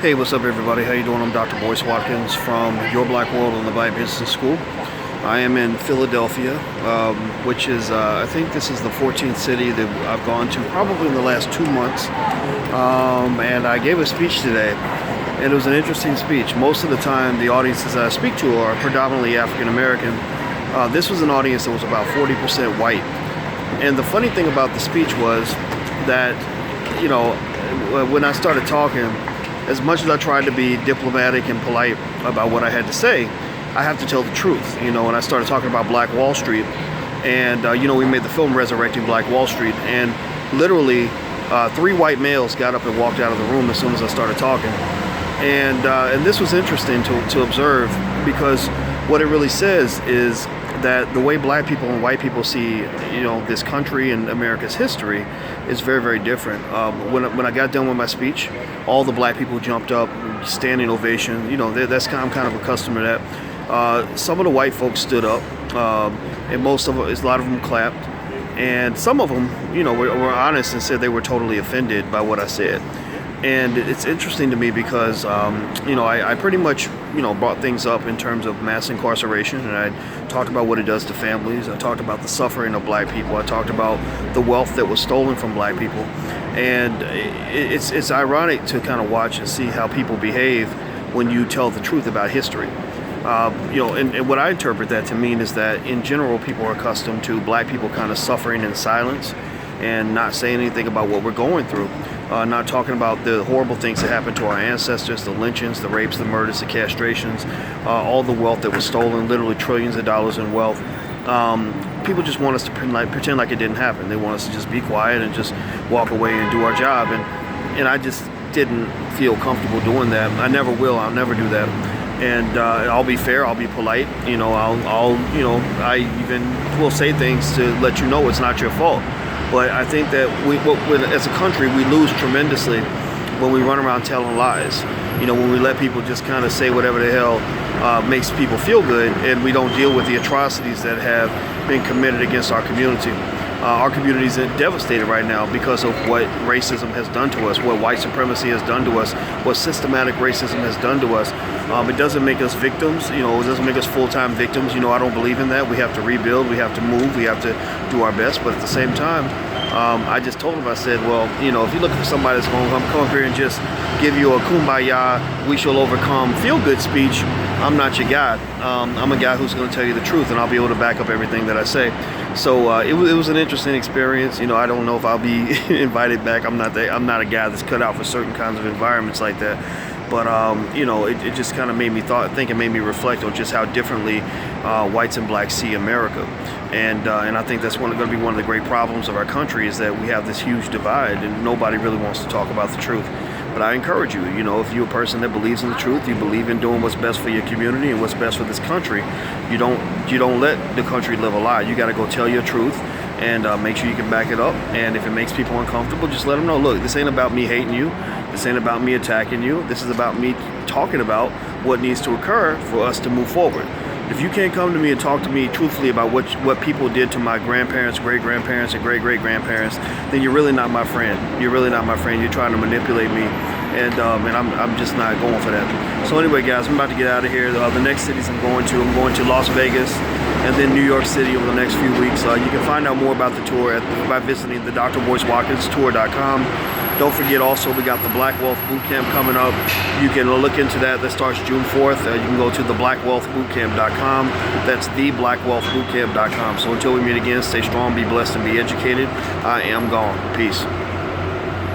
Hey, what's up everybody? How you doing? I'm Dr. Boyce Watkins from Your Black World on the Black Business School. I am in Philadelphia, which is, I think this is the 14th city that I've gone to probably in the last 2 months. And I gave a speech today, and it was an interesting speech. Most of the time, the audiences I speak to are predominantly African American. This was an audience that was about 40% white. And the funny thing about the speech was that, you know, when I started talking, as much as I tried to be diplomatic and polite about what I had to say, I have to tell the truth. You know, when I started talking about Black Wall Street, and we made the film Resurrecting Black Wall Street, and literally 3 white males got up and walked out of the room as soon as I started talking. And this was interesting to observe, because what it really says is that the way black people and white people see, this country and America's history is very, very different. When I got done with my speech, all the black people jumped up, standing ovation. I'm kind of accustomed to that. Some of the white folks stood up, and a lot of them clapped. And some of them, were honest and said they were totally offended by what I said. And it's interesting to me because, I pretty much, brought things up in terms of mass incarceration, and I talked about what it does to families. I talked about the suffering of black people. I talked about the wealth that was stolen from black people. And it's ironic to kind of watch and see how people behave when you tell the truth about history. And what I interpret that to mean is that in general, people are accustomed to black people kind of suffering in silence and not saying anything about what we're going through. Not talking about the horrible things that happened to our ancestors, the lynchings, the rapes, the murders, the castrations, all the wealth that was stolen, literally trillions of dollars in wealth. People just want us to pretend like it didn't happen. They want us to just be quiet and just walk away and do our job. And I just didn't feel comfortable doing that. I never will. I'll never do that. And I'll be fair. I'll be polite. I even will say things to let you know it's not your fault. But I think that as a country, we lose tremendously when we run around telling lies. When we let people just kind of say whatever the hell makes people feel good, and we don't deal with the atrocities that have been committed against our community. Our community is devastated right now because of what racism has done to us, what white supremacy has done to us, what systematic racism has done to us. It doesn't make us victims, it doesn't make us full-time victims. I don't believe in that. We have to rebuild, we have to move, we have to do our best. But at the same time, I just told him, I said, well, if you're looking for somebody that's going to come up here and just give you a kumbaya, we shall overcome feel-good speech, I'm not your guy. I'm a guy who's going to tell you the truth, and I'll be able to back up everything that I say. So it was an interesting experience. I don't know if I'll be invited back. I'm not a guy that's cut out for certain kinds of environments like that. But it just kind of made me think. It made me reflect on just how differently whites and blacks see America. And I think that's going to be one of the great problems of our country, is that we have this huge divide, and nobody really wants to talk about the truth. But I encourage you, if you're a person that believes in the truth, you believe in doing what's best for your community and what's best for this country, you don't let the country live a lie. You got to go tell your truth and make sure you can back it up. And if it makes people uncomfortable, just let them know, look, this ain't about me hating you. This ain't about me attacking you. This is about me talking about what needs to occur for us to move forward. If you can't come to me and talk to me truthfully about what people did to my grandparents, great-grandparents, and great-great-grandparents, then you're really not my friend. You're really not my friend. You're trying to manipulate me, and I'm just not going for that. So anyway, guys, I'm about to get out of here. The next cities I'm going to Las Vegas, and then New York City over the next few weeks. You can find out more about the tour by visiting the drboycewatkinstour.com. Don't forget also, we got the Black Wealth Bootcamp coming up. You can look into that. That starts June 4th. You can go to theblackwealthbootcamp.com. That's theblackwealthbootcamp.com. So until we meet again, stay strong, be blessed, and be educated. I am gone. Peace.